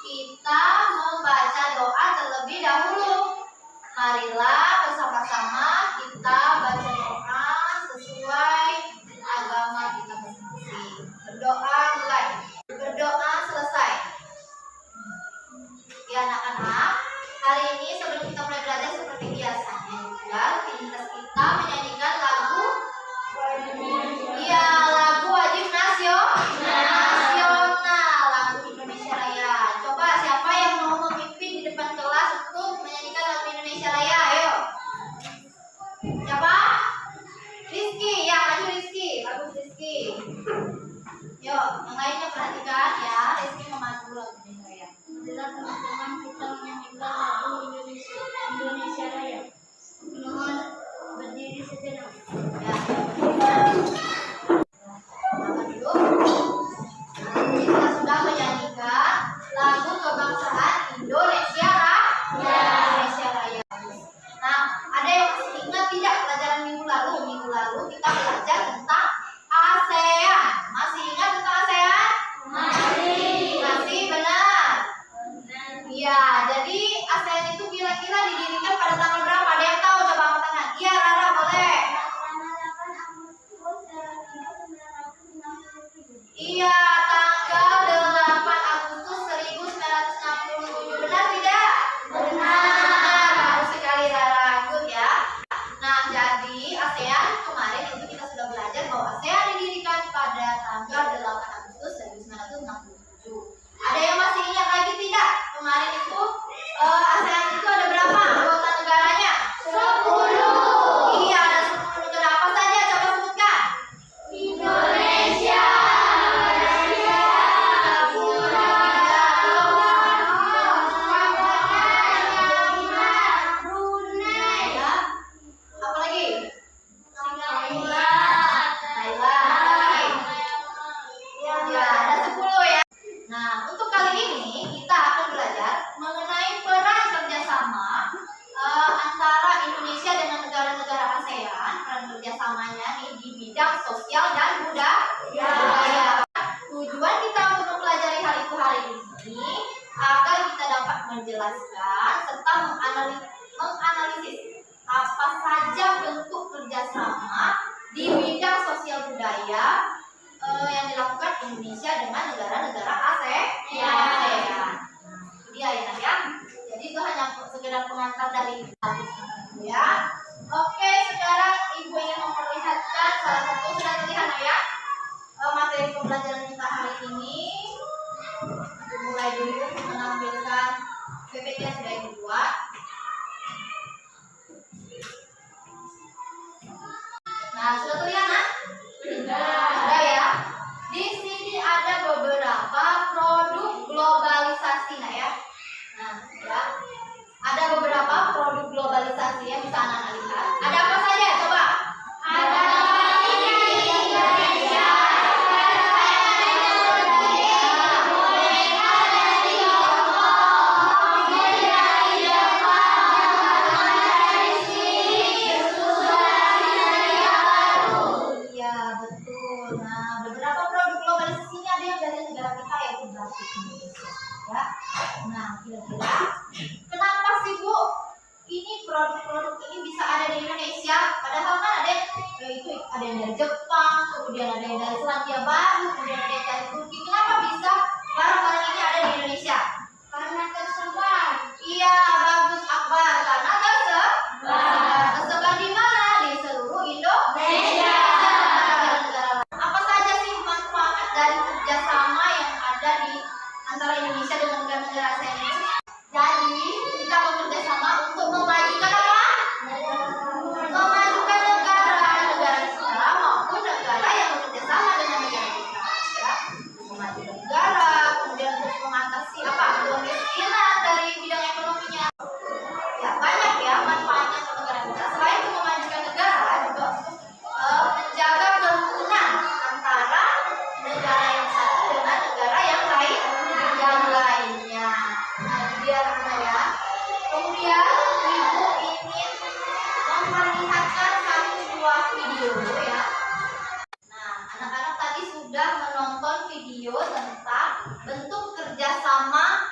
kita membaca doa terlebih dahulu. Marilah bersama-sama kita baca doa sesuai agama kita masing-masing. Berdoa mulai. Berdoa selesai. Ya anak-anak, hari ini sebelum kita mulai belajar seperti biasanya juga, rutinitas kita menyanyikan lagu. Iya, lagu wajib nasional, lagu Indonesia Raya. Coba siapa yang mau memimpin di depan kelas untuk menyanyikan lagu Indonesia Raya? Ayo. Siapa? Rizky, ya maju Rizky, bagus Rizky. Yuk, yang lainnya perhatikan ya, Rizky memadu lagu Indonesia Raya. Adalah teman-teman kita menyanyikan lagu Indonesia Raya. Mohon berdiri sejenak. Ya. Kita sudah menyanyikan lagu kebangsaan Indonesia Raya. Nah, ada yang masih ingat tidak pelajaran minggu lalu? Minggu lalu kita belajar tentang ASEAN. Masih ingat tentang ASEAN? Masih benar. Iya, jadi ASEAN itu kira-kira didirikan pada tanggal berapa? Ada yang tahu? Coba angkat tangan. Iya, Rara boleh. Iya, tanggal 8 Agustus 1967. Benar tidak? Benar. Bagus sekali Rara. Good ya. Nah, jadi ASEAN kemarin itu kita sudah belajar bahwa ASEAN didirikan pada tanggal 8 Agustus 1967. Ada yang masih ingat lagi tidak? Kemarin itu ASEAN itu ada berapa anggota negaranya? 10. Iya, ada 10 negara. Apa saja? Coba sebutkan. Indonesia, Malaysia, Singapura, Brunei, ya. Apa lagi? Thailand. Ya, ada 10 ya. Nah, untuk kali ini kita akan belajar mengenai peran kerjasama antara Indonesia dengan negara-negara ASEAN. Peran kerjasamanya nih di bidang sosial dan budaya. Tujuan kita untuk mempelajari hal itu hari ini agar kita dapat menjelaskan serta menganalisis apa saja bentuk kerjasama di bidang sosial budaya yang dilakukan Indonesia dengan negara-negara ASEAN. Itu dia ya. Jadi itu hanya sekedar pengantar dari ya. Oke, sekarang Ibu ingin memperlihatkan salah satu, sudah terlihat ya, materi pembelajaran kita hari ini. Mulai dulu menampilkan PPT yang sudah Ibu buat. Nah, sudah terlihat kan? Sudah ya. Di sini ada beberapa produk globalisasi, nah ya. Nah, ya. Ada beberapa produk globalisasi yang bisa anak lihat. Ada apa saja? Coba. Ada Indonesia. Ya, betul. Nah, beberapa produk globalisasi ini ada yang dari negara kita yaitu Brazil, Indonesia. Ya. Nah, kira-kira kenapa sih Bu ini produk-produk ini bisa ada di Indonesia? Padahal kan ada yang dari Jepang, kemudian ada yang dari Selandia Baru, kemudian ada yang dari Turki. Kenapa bisa barang-barang ini ada di Indonesia? Karena tersebar. Iya, bagus Akbar. Karena tersebar di mana? Di seluruh Indonesia. Apa saja sih manfaat dari kerjasama yang ada di antara Indonesia dengan negara-negara ASEAN ini? Jadi kita bekerja sama untuk memajukan apa? Memajukan negara kita maupun negara yang bekerja sama dengan negara kita. Ya. Memajukan negara, kemudian untuk mengatasi apa? Kemiskinan dari bidang ekonominya. Ya banyak ya manfaatnya untuk negara kita. Selain untuk memajukan negara, juga untuk menjaga kerukunan antara negara yang satu dengan negara yang lainnya. Nah, biar ya. Kemudian Ibu ingin memperlihatkan satu buah video ya. Nah, anak-anak tadi sudah menonton video tentang bentuk kerjasama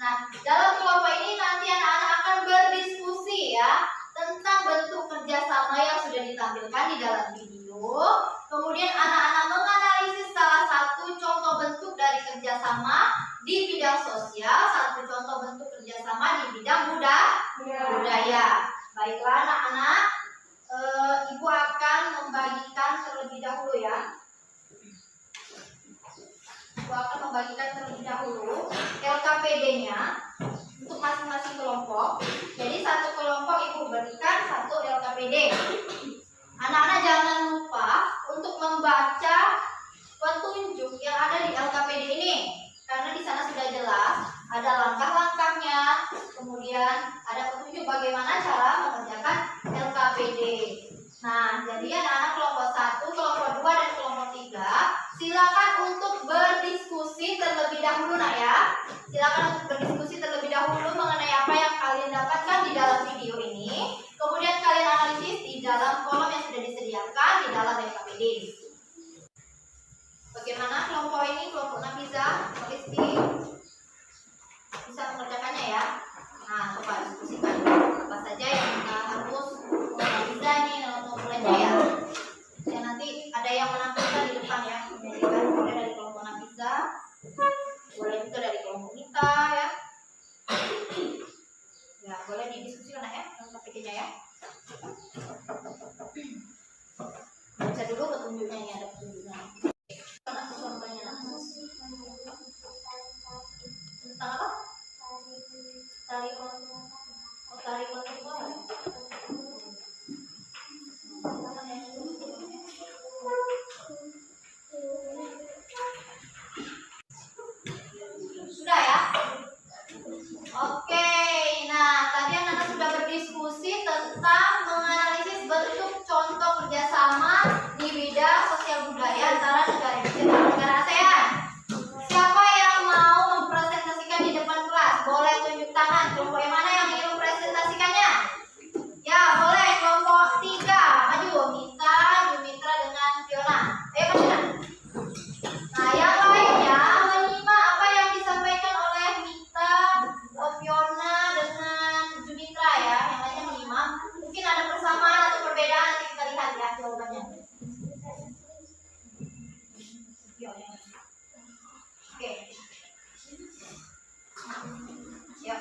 Nah, dalam kelompok ini nanti anak-anak akan berdiskusi ya tentang bentuk kerjasama yang sudah ditampilkan di dalam video. Kemudian anak-anak menganalisis salah satu contoh bentuk dari kerjasama di bidang sosial, satu contoh bentuk kerjasama di bidang budaya. Baiklah anak-anak, Ibu akan membagikan terlebih dahulu ya. Ibu akan membagikan terlebih dahulu LKPD-nya untuk masing-masing kelompok. Jadi satu kelompok Ibu berikan satu LKPD. Anak-anak jangan lupa untuk membaca petunjuk yang ada di LKPD ini, karena di sana sudah jelas ada langkah-langkahnya, kemudian ada petunjuk bagaimana cara mengerjakan LKPD. Nah, jadi anak-anak kelompok 1, kelompok 2, dan kelompok 3 silakan untuk berdiskusi terlebih dahulu nak ya. Silakan untuk berdiskusi terlebih dahulu mengenai apa yang kalian dapatkan di dalam video ini. Kemudian kalian analisis di dalam kolom yang sudah disediakan di dalam LKPD. Bagaimana kelompok ini, kelompok Nafiza, Kristi? Bisa mengerjakannya ya? Nah, coba diskusikan apa saja yang kita harus Nafiza nih mulainya ya. Ya nanti ada yang menampilkan di depan ya. Boleh dari kelompok Nafiza, boleh juga dari kelompok Nita ya. Ya, boleh didiskusikan ya, LKPD-nya ya. Baca dulu petunjuknya ini, ada petunjuknya. Tentang apa? Tali kontemporer. Sudah ya? Oke, nah tadi anak-anak sudah berdiskusi tentang menganalisis bentuk contoh kerjasama di bidang sosial budaya antara negara Indonesia dan negara ASEAN. Siapa yang mau mempresentasikan di depan kelas? Boleh tunjuk tangan. Kelompok yang mana yang ingin mempresentasikannya? Ya, boleh. Kelompok 3. Maju. Mita, Jumitra dengan Fiona. Ayo maju. Nah, yang lainnya menyimak apa yang disampaikan oleh Mita, Fiona dengan Jumitra ya. Yang lainnya menyimak. Mungkin ada persamaan atau perbedaan, nanti kita lihat ya jawabannya. Oke. Siap.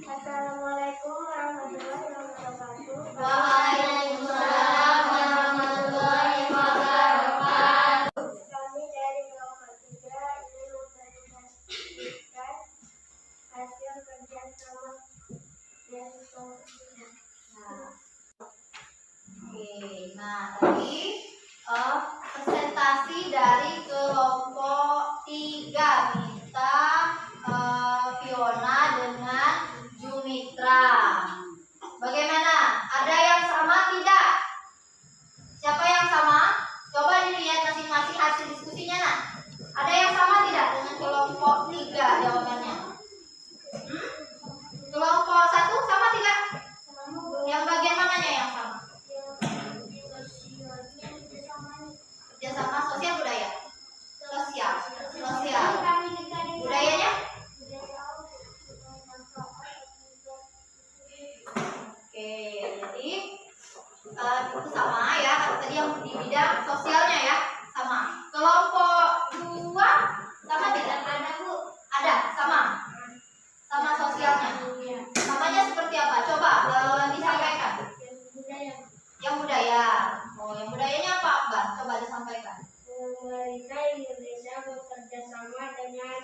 Assalamualaikum warahmatullahi wabarakatuh. Waalaikumsalam warahmatullahi wabarakatuh. Kami dari kelompok 3 ingin mempresentasikan hasil kerjasama dari kelompok 3. Oke, nah tadi presentasi dari kelompok 3 Mita, Fiona dengan Jumitra. Bagaimana? Ada yang sama tidak? Siapa yang sama? Coba dilihat masing-masing hasil diskusinya nah. Ada yang sama tidak dengan kelompok 3 jawabannya? Kelompok 1 sama tidak? Yang bagian mananya yang sama? Kerjasama sosial budaya. Sosial. Budayanya? Oke, jadi itu sama ya. Tadi yang di bidang sosialnya ya, sama. Kelompok 2 sama tidak? Ada, sama. Sama sosialnya. Namanya seperti apa? Coba disampaikan. Yang budaya. Oh, yang budayanya apa, Mbak? Coba disampaikan. Pemerintah Indonesia bekerja sama dengan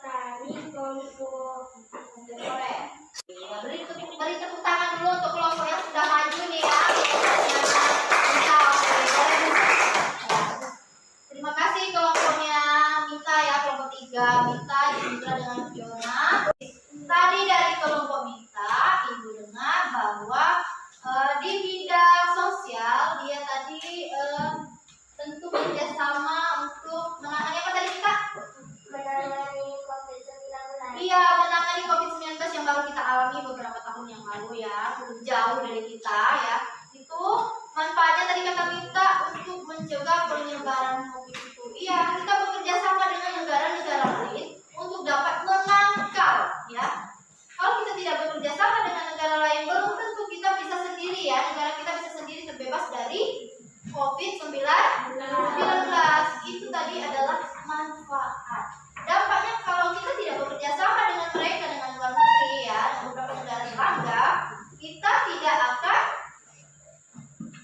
Tani Kontemporer. Beri tepuk tangan dulu untuk kelompok yang sudah maju nih ya. Terima kasih kelompoknya Mita ya, kelompok 3 Mita, Jumitra dengan Fiona. Tadi dari kelompok Mita, Ibu dengar bahwa di bidang sosial dia tadi tentu kerjasama untuk penyebaran COVID itu? Iya, kita bekerja sama dengan negara-negara lain untuk dapat menangkal, ya. Kalau kita tidak bekerja sama dengan negara lain, belum tentu kita bisa sendiri, ya. Negara kita bisa sendiri terbebas dari COVID-19. Itu tadi adalah manfaat. Dampaknya kalau kita tidak bekerja sama dengan mereka, dengan luar negeri, ya, dengan beberapa negara tetangga, kita tidak akan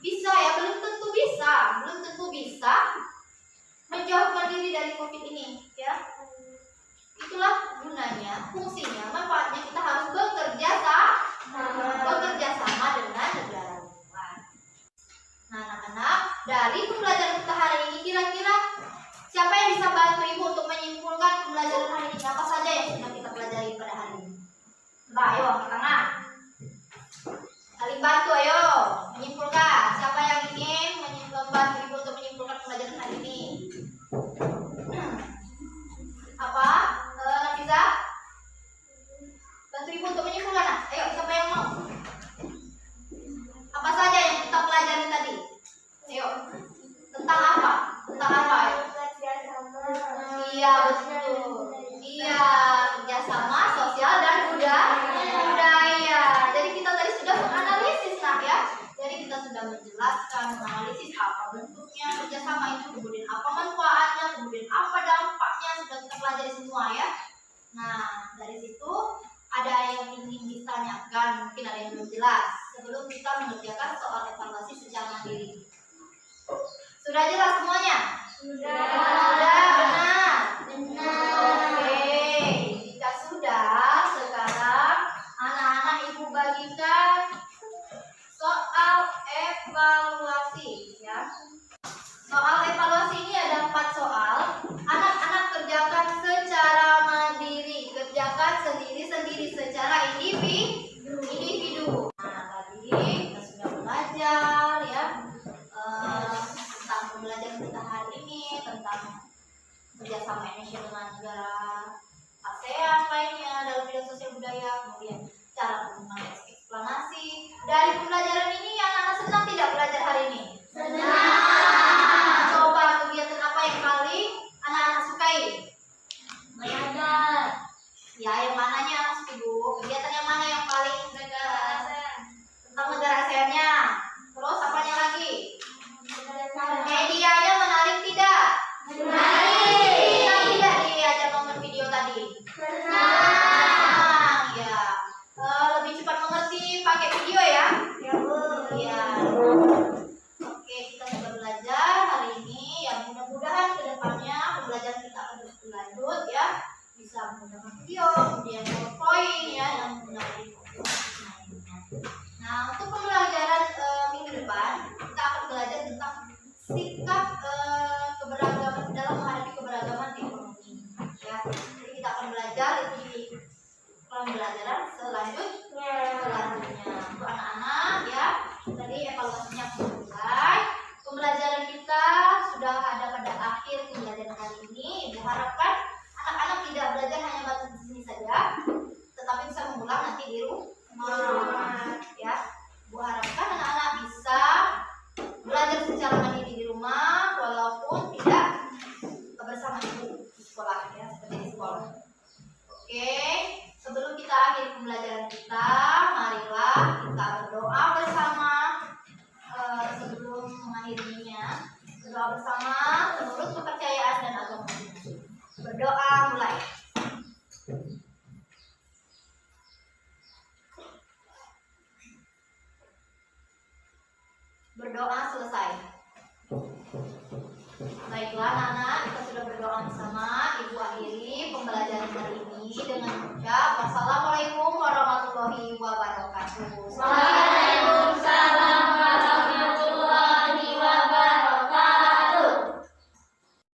bisa, ya, belum tentu bisa menjauhkan diri dari COVID ini, ya. Itulah gunanya, fungsinya, manfaatnya kita harus bekerja sama dengan negara luar. Nah, anak-anak, dari pembelajaran kita hari ini, kira-kira siapa yang bisa bantu ibu untuk menyimpulkan pembelajaran hari ini? Apa saja yang sudah kita pelajari pada hari ini? Coba, ayo angkat tangan. Saling bantu, ayo menyimpulkan. Siapa yang ingin membantu ibu untuk menyimpulkan pembelajaran hari ini? Apa? Bisa? Bantu ibu untuk menyimpulkan. Ayo, siapa yang mau? Apa saja yang kita pelajari tadi? Ayo. Tentang apa? Iya, betul. Iya, kerjasama sosial dan budaya. Jadi kita tadi sudah menganalisis, nak, ya. Jadi kita sudah menjelaskan, menganalisis apa bentuknya kerjasama itu, kemudian apa manfaatnya, kemudian apa dampaknya, sudah kita pelajari semua, ya. Nah, dari situ ada yang ingin ditanyakan, mungkin ada yang belum jelas sebelum kita mengerjakan soal evaluasi secara mandiri. Sudah jelas semuanya? Sudah, benar. Oke, jika sudah, sekarang anak-anak ibu bagikan soal evaluasi, ya. Soal evaluasi ini ada 4 soal. Anak-anak kerjakan secara mandiri, kerjakan sendiri-sendiri secara individu. Nah, tadi kita sudah belajar, ya, tentang pembelajaran kita hari ini, tentang kerjasama Indonesia dengan negara ASEAN lainnya dalam bidang sosial budaya, kemudian cara penggunaan eksplanasi. Dari pembelajaran ini anak-anak senang tidak belajar hari ini? Senang. Coba kegiatan apa yang paling anak-anak sukai? Belajar. Ya, yang mananya Mas Ibu? Kegiatan yang mana yang paling tentang negara ASEAN-nya? Terus apanya lagi? Medianya menarik tidak? Menarik. Senang tidak diajak nonton video tadi? Senang. Ya. Lebih cepat mengerti pakai video, ya? Ya, Bu. Ya. Oke, kita sudah belajar hari ini. Ya, mudah-mudahan kedepannya pembelajaran kita akan terus berlanjut, ya. Bisa menggunakan video, kemudian PowerPoint, ya, yang menggunakan Nah, untuk pembelajaran minggu depan, kita akan belajar tentang sikap keberagaman dalam menghadapi keberagaman ekonomi, ya. Jadi kita akan belajar di pembelajaran selanjutnya. Untuk anak-anak, ya, tadi evaluasinya selesai. Pembelajaran kita sudah ada pada akhir pembelajaran hari ini. Ibu harapkan anak-anak tidak belajar hanya batas di sini saja, tetapi bisa mengulang nanti di rumah, ya. Bu harapkan anak-anak bisa belajar secara mandiri di rumah, walaupun tidak bersama ibu di sekolah, ya, seperti di sekolah. Oke, sebelum kita akhiri pembelajaran kita, marilah kita berdoa bersama. Sebelum mengakhirinya, berdoa bersama menurut kepercayaan dan agama. Berdoa mulai. Berdoa selesai. Baiklah anak-anak, kita sudah berdoa bersama. Ibu akhiri pembelajaran hari ini dengan mengucap wassalamualaikum warahmatullahi wabarakatuh.